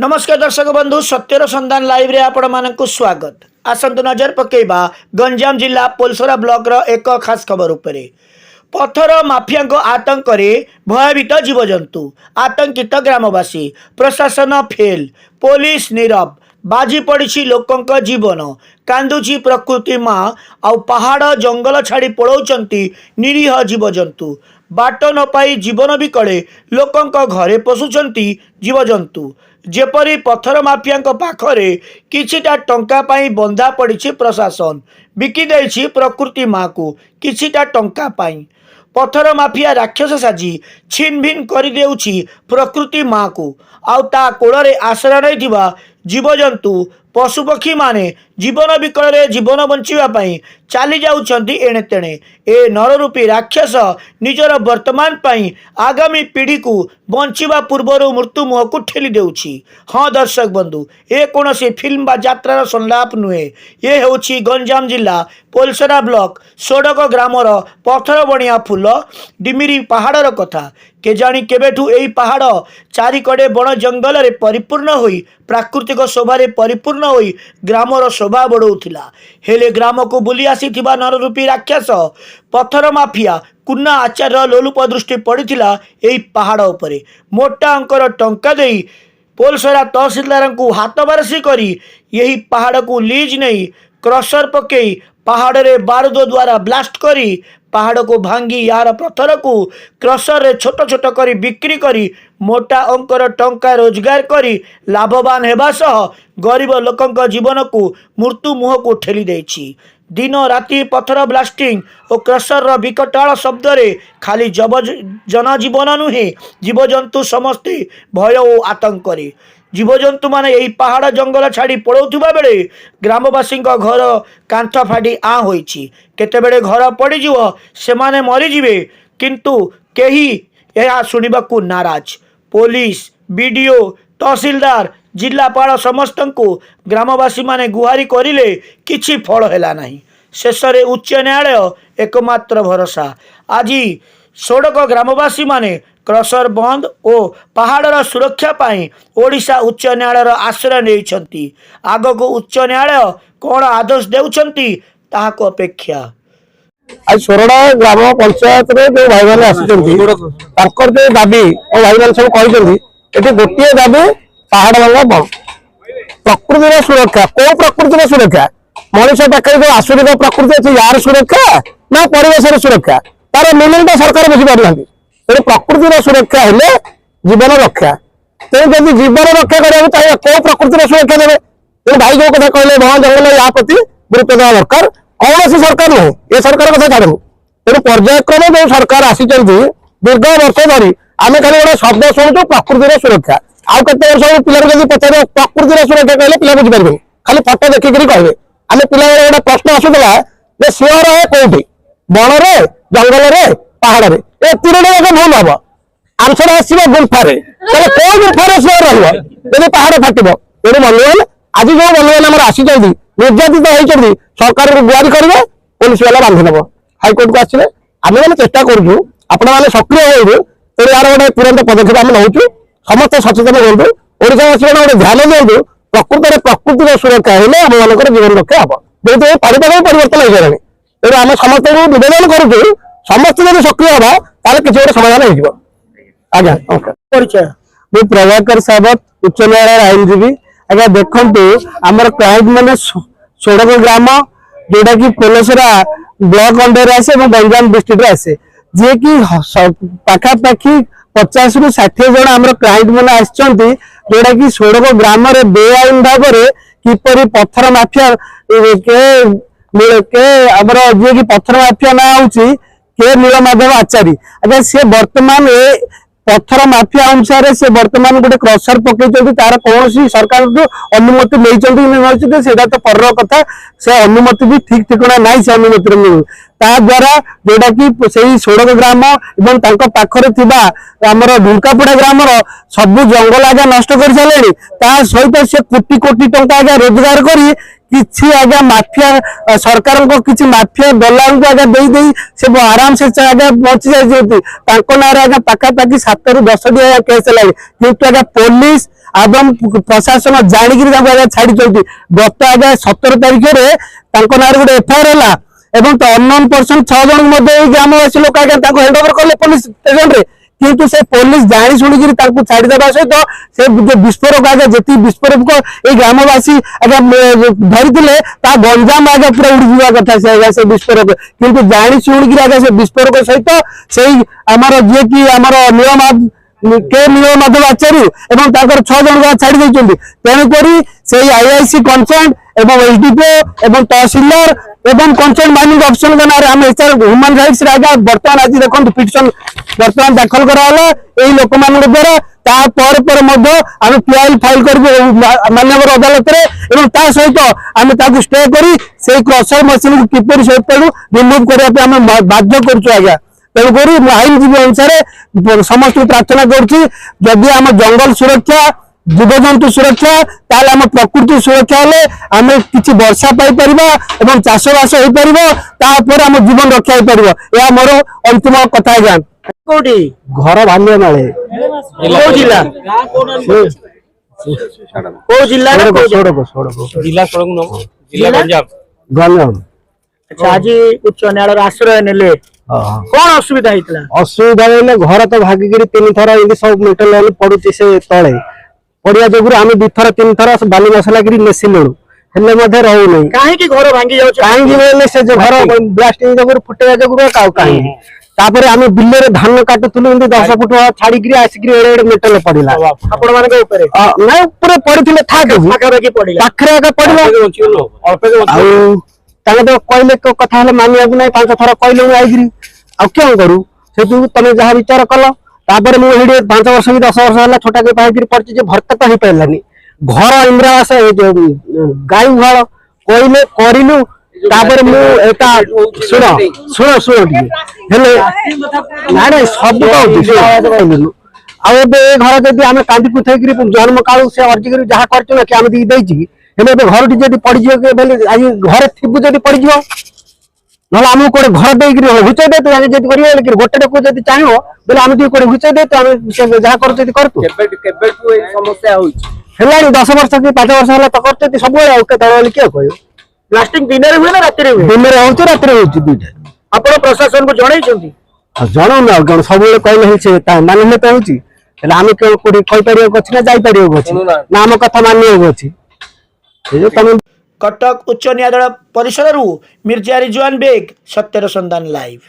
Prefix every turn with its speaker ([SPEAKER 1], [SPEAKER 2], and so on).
[SPEAKER 1] नमस्कार दर्शक बंधु सत्यर संधान लाइव रे आपण मानक स्वागत। आसंतु नजर पकेबा गंजाम जिला पोलसरा ब्लॉक रो एक खास खबर उपरे। पत्थर माफिया आतंक रे भयभीत जीवजंतु आतंकित ग्रामवासी प्रशासन फेल पुलिस नीरव बाजी पड़ी लोकंक जीवन कांदुची प्रकृति माँ आउ पहाड़ जंगल छाड़ी पड़ौचंती निरीह जीवजंतु बाट न पाई जीवन बिकले लोकंक घरे पशुचंती जीवजंतु जेपरी पत्थर माफिया पाखरे किछिटा टंका पाई बंधा पड़ी प्रशासन बिकी देछि प्रकृति माँ को किछिटा टंका पाई पत्थर माफिया राक्षस साजी छिन भिन कर देउछि प्रकृति माँ को आउ ता कोड़े आश्रय नहीं जीवजंतु पशुपक्षी माने जीवन विकल जीवन बंचापी चली जाउछंती एणे तेणे ए नररूपी राक्षस निजर वर्तमान पाई आगामी पीढ़ी को बंचिबा पूर्वर मृत्यु मुह को ठेली देउछि। हाँ दर्शक बंधु ए कौन से फिल्म बा यात्रार संलाप नुहे ये होछि गंजाम जिला पोलसरा ब्लॉक सोडक ग्रामर पत्थर बणिया फूल डिमिरी पहाड़र कथा केजाणी केबेठू एई पहाड़ चारिकड़े बण जंगल रे परिपूर्ण होई प्राकृतिक शोभारे परिपूर्ण होई ग्रामर शोभा बढ़ौथिला हेले ग्राम को बुली आसीथिबा नररूपी राक्षस पत्थर माफिया कुन्ना आचार्य लोलुप दृष्टि पड़िथिला एई पहाड़ उपरे मोटा अंकर टंका देई पोलसरा तहसीलदार को हाथ बारसी करी यही पहाड़ को लीज नहीं क्रशर पकई पहाड़ रे बारूद द्वारा ब्लास्ट करी पहाड़ को भांगी यार पत्थर को क्रशर रे छोट छोट करी बिक्री करी मोटा अंकर टंका रोजगार करी लाभवान हेबा सह गरीब लोकंक जीवन को मृत्यु मुह को ठेली देछि। दिन राति पत्थर ब्लास्टिंग और क्रशर रो विकटाल शब्द रे खाली जनजीवन नुहे जीवजंतु समस्ते भय और आतंक रे जीवजंतु माने यही पहाड़ जंगल छाड़ी पड़ौथिबा बेले ग्रामवासी घर कांथ फाटी आ होइछि केतेबेले घर पड़ीजिव सेमाने मरीजिवे किंतु केही यह सुनिबाकू नाराज पुलिस बीडीओ तहसीलदार जिलापाल समस्त को ग्रामवासी माने गुहारी करिले किछि फल हैला नाही शेष रे उच्च न्यायालय एकमात्र भरोसा आज सोडक ग्रामवासी माने क्रशर बंद और पहाड़र सुरक्षा पाई ओडिशा उच्च न्यायालय आश्रय नहीं आग को उच्च न्यायालय कौन आदेश देउछंती ताहाको अपेक्षा।
[SPEAKER 2] आज सोरडा ग्राम पंचायत रे जो भाई माने आसिचंती जो दाबी और भाई माने सब कहिसंती गोटे दाबी पहाड़ भांगा बंद प्रकृतिर सुरक्षा को प्रकृतिर सुरक्षा मनुष्य पाखे जो आसुरिक प्रकृति अच्छी यार सुरक्षा ना परिवेश सुरक्षा तार मिनिंग सरकार बुझी पार तेणु प्रकृतिर सुरक्षा हेले जीवन रक्षा तेणु जब जीवन रक्षा करा चाहिए कौ प्रकृतिर सुरक्षा देवे तेणु भाई जो कथा कहले वन जंगल या प्रति गुरुत्व देवा दरकार कौन सी सरकार नुहे ये सरकार कथा छाड़ू तेणु पर्यायक्रमे जो सरकार आसी दीर्घ वर्ष धरी आम खाली गोटे शब्द शुणु प्रकृतिर सुरक्षा आउ केते वर्ष पिला जब पचारे प्रकृतिर सुरक्षा कहले पिला बुझिपारे खाली फटो देखिक कहे आम पिला गोटे प्रश्न आसूला जे सिंह रहे कौटी बणरे जंगल पहाड़ ए तीनों भूल हम आंसर आसो गुंफारे कौ गुंफारे सिंह रही पहाड़ फाटव तेणु बंधुवान आज जो बंधुवान आम आसी निर्यातित होती सरकार को गुहारी करेंगे पुलिस वाला बांधि नब हाइकोर्ट को आसवे आम मैंने चेष्टा करूँ आपण मैंने सक्रिय हो तेणु यार गोटे तुरंत पदक्षेप आम नौ समस्त सचेतन हूँ ओडावासी गोटे ध्यान दिखाँ प्रकृत प्रकृतिर सुरक्षा है आम मान जीवन रक्षा हम जो पापाग परिवर्तन हो सारे तेणु आम समस्त निवेदन करूँ समस्त जब सक्रिय हवा किसी गोटे समाधान हो आज्ञा
[SPEAKER 1] परिचय
[SPEAKER 2] मु प्रभाकर सावत उच्च न्यायालय आईनजीवी आज्ञा देखु आमर क्लाइंट मैंने सोडक ग्राम जोटा कि पोलसरा ब्लॉक अंडर आसे गंजाम डिस्ट्रिक्ट आसे जी कि पाखापाखि 50 रु 60 जन आमर क्लाइंट मैंने आसचंती जोटा कि सोडक ग्राम बेआईन भाव में किपरि पत्थर माफिया के आमर जी कि पत्थर माफिया ना हूँ के नीलमाधव आचारी आज्ञा सी वर्तमान पत्थर माफिया अनुसार से वर्तमान गोटे क्रशर पकई तार कौन सरकार जो अनुमति नहीं से तो पर कथा से अनुमति भी ठीक ठिकना ना से अनुमति मिलू ता द्वारा जोटा कि सही सोडक ग्राम एवं पाखरे आमर ढुंकापड़ा ग्राम सबू जंगल आज्ञा नष्ट कर सारे सहित से कोटी कोटी टंका आज्ञा रोजगार करी किसी आज्ञा माफिया सरकार को किसी माफिया दलाल को आज्ञा दे से आराम से आज्ञा पहुंची जाती आज्ञा पाखापाखि 7 ରୁ 10 केस लगे किंतु आज्ञा पुलिस ଏବଂ ପ୍ରଶାସନ ଜାଣିକିରି ତାଙ୍କୁ ଆଜ୍ଞା ଛାଡିଛନ୍ତି। ଗତ ଆଜ୍ଞା 17 ତାରିଖରେ ତାଙ୍କ ନାଁରେ ଗୋଟେ ଏଫଆଇଆର ହେଲା ଏବଂ ଅନନୋନ୍ ପର୍ସନ 6 ଜଣଙ୍କୁ ମଧ୍ୟ ଏଇ ଗ୍ରାମବାସୀ ଲୋକ ଆଜ୍ଞା ତାଙ୍କୁ ହ୍ୟାଣ୍ଡ ଓଭର କଲେ ପୋଲିସ ଷ୍ଟେସନରେ। କିନ୍ତୁ ସେ ପୋଲିସ ଜାଣି ଶୁଣିକିରି ତାଙ୍କୁ ଛାଡିଦେବା ସହିତ ସେ ବିସ୍ଫୋରକ ଆଜ୍ଞା ଯେତିକି ବିସ୍ଫୋରକ ଏଇ ଗ୍ରାମବାସୀ ଆଜ୍ଞା ଧରିଥିଲେ ତା ଗଞ୍ଜାମ ଆଜ୍ଞା ପୁରା ଉଡିଯିବା କଥା ସେ ଆଜ୍ଞା ସେ ବିସ୍ଫୋରକ। କିନ୍ତୁ ଜାଣି ଶୁଣିକିରି ଆଜ୍ଞା ସେ ବିସ୍ଫୋରକ ସହିତ ସେଇ ଆମର ଯିଏକି ଆମର ନୀଳ ମାଧବ ଆଚାର୍ଯ୍ୟ ଏବଂ ତାଙ୍କର 6 ଜଣ ଛାଡି ଦେଇଛନ୍ତି। ତେଣୁକରି ସେଇ ଆଇଆଇସି କନସର୍ନ ଏବଂ ଏସଡିପିଓ ଏବଂ ତହସିଲଦାର ଏବଂ କନସର୍ନ ମାଇନିଂ ଅଫିସରଙ୍କ ନାଁରେ ଆମେ ହ୍ୟୁମାନ ରାଇଟ୍ସ ଆଜ୍ଞା ବର୍ତ୍ତମାନ ଆଜି ଦେଖନ୍ତୁ ପିଟିସନ ବର୍ତ୍ତମାନ ଦାଖଲ କରାହେଲା ଏଇ ଲୋକମାନଙ୍କ ଦ୍ୱାରା। ତାପରେ ମଧ୍ୟ ଆମେ ପିଆଇଏଲ ଫାଇଲ କରିବୁ ମାନ୍ୟବର ଅଦାଲତରେ ଏବଂ ତା ସହିତ ଆମେ ତାକୁ ଷ୍ଟେ କରି ସେଇ କ୍ରସର ମେସିନକୁ କିପରି ସେଇଠାରୁ ରିମୁଭ କରିବା ପାଇଁ ଆମେ ବାଧ୍ୟ କରୁଛୁ ଆଜ୍ଞା। ତେଣୁକରି ମୁଁ ଆଇନଜୀବୀ ଅନୁସାରେ ସମସ୍ତଙ୍କୁ ପ୍ରାର୍ଥନା କରୁଛି ଯଦି ଆମ ଜଙ୍ଗଲ ସୁରକ୍ଷା জীবজন্তু সুরক্ষা তাহলে আমার প্রকৃতি সুরক্ষা হলে আমি কিছু বর্ষা পাইপারিবা এবং চাষবাস হইপারিব তারপরে আমার জীবন রক্ষা হইপারিব। এ মোর অন্তিম কথা আজ্ঞা।
[SPEAKER 1] কোটি
[SPEAKER 2] ঘর ভাঙ্গে মালে
[SPEAKER 1] কোউ জিলা কোউ জিলা না কোউ
[SPEAKER 2] সড়ক সড়ক
[SPEAKER 3] जिला सड़क नो जिला गंजाम
[SPEAKER 2] গঞ্জাম।
[SPEAKER 1] আচ্ছা আজি উচ্চ ন্যায়ালয়ের আশ্রয় নেলে কোন অসুবিধা হইতলা?
[SPEAKER 2] অসুবিধা হইলে ঘর তো ভাগিকি 3 থর এমনি সব মেটাল লাইন পড়ুছি সে তলে পড়িয়া যোগুর আমি 2 থর 3 থর বালি মশলা গিরি নেସିଲୁଣୁ ହେଲେ ମଧ୍ୟ ରହୁନି।
[SPEAKER 1] କାହିଁକି ଘର ଭାଙ୍ଗି ଯାଉଛି?
[SPEAKER 2] କାହିଁକି ବୋଇଲେ ସେ ଯୋଉ ଘର ବ୍ଲାଷ୍ଟିଂ ଯୋଗୁରୁ ଫୁଟେଇବା ଯୋଗୁରୁ କାହିଁକି ତାପରେ ଆମେ ବିଲରେ ଧାନ କାଟୁଥିଲୁ ଏମିତି 10 ଫୁଟ ଛାଡିକିରି ଆସିକିରି ଏଡେ ଏଡେ ମେଟାଲ ପଡିଲା
[SPEAKER 1] ଆପଣ ମାନଙ୍କ ଉପରେ
[SPEAKER 2] ନା ଉପରେ ପଡିଥିଲେ ଥାକ
[SPEAKER 1] ପାଖାପାଖି ପଡିଲା
[SPEAKER 2] ପାଖରେ ଆଗ ପଡିଲା ଆଉ ତାଙ୍କ ତ କହିଲେ କଥା ହେଲେ ମାନିବାକୁ ନାହିଁ 5 ଥର କହିଲେ ମୁଁ ଆଇକିରି ଆଉ କେଉଁ କରୁ ସେଠୁ ତମେ ଯାହା ବିଚାର କଲ। ତାପରେ ମୁଁ ଏଠି 5 ବର୍ଷ କି 10 ବର୍ଷ ହେଲା ଛୋଟାକେ ପାଇକିରି ପଡିଛି ଯେ ଭର୍ତ୍ତା ତ ହେଇପାରିଲାନି। ଘର ଇନ୍ଦ୍ରାବାସ ଗାଈ ଗୁହାଳ କହିଲେ କରିଲୁ। ତାପରେ ମୁଁ ଏଟା ଶୁଣ ଶୁଣ ଶୁଣ ଟିକେ ହେଲେ ନାଇଁ ନାଇଁ ସବୁ କହିଲୁ ଆଉ ଏବେ ଏ ଘର ଯଦି ଆମେ କାନ୍ଦି କୁଥେଇକିରି ଜନ୍ମ କାଳୁ ସେ ଅର୍ଜିକିରି ଯାହା କରିଛୁ ନା କି ଆମେ ଦେଇକି ଦେଇଛି କି ହେଲେ ଏବେ ଘରଟି ଯଦି ପଡିଯିବ ବେଲେ ଆଜି ଘରେ ଥିବୁ ଯଦି ପଡିଯିବ ନହେଲେ ଆମକୁ କୋଉଟେ ଘର ଦେଇକିରି ଘୁଚେଇ ଦେ ତୁ ଯଦି କରିବ ବୋଲେ ଗୋଟେ ଲୋକ ଯଦି ଚାହିଁବ ବୋଲେ ଆମେ ଟିକେ କୋଉଟେ ଘୁଚେଇ ଦେ ତ ଆମେ ଯାହା କରୁଛୁ ଯଦି କରତୁ।
[SPEAKER 3] କେବେଠୁ ଏଇ ସମସ୍ୟା ହଉଛି?
[SPEAKER 2] ହେଲାଣି 10 ବର୍ଷ କି 5 ବର୍ଷ ହେଲା ତ କରୁଛନ୍ତି ସବୁବେଳେ ଆଉ କେତେବେଳେ ବୋଲି କିଏ କହିବ।
[SPEAKER 1] ବ୍ଲାଷ୍ଟିଂ ଦିନରେ ହୁଏ ନା ରାତିରେ ହୁଏ?
[SPEAKER 2] ଦିନରେ ହଉଛି ରାତିରେ ହଉଛି ଦୁଇଟା।
[SPEAKER 1] ଆପଣ ପ୍ରଶାସନକୁ ଜଣାଇଛନ୍ତି?
[SPEAKER 2] ଜଣାଉନା ଆଉ କଣ ସବୁବେଳେ କହିଲେ ହେଇଛି ମାନିଲେ ତ ହଉଛି ହେଲେ ଆମେ କୋଉଠି କହିପାରିବାକୁ ଅଛି ନା ଯାଇପାରିବାକୁ ଅଛି ନା ଆମ କଥା ମାନିବାକୁ ଅଛି। ତମେ
[SPEAKER 1] କଟକ ଉଚ୍ଚ ନ୍ୟାୟାଳୟ ପରିସରରୁ ମିର୍ଜା ରିଜୱାନ ବେଗ, ସତ୍ୟର ସନ୍ଧାନ ଲାଇଭ।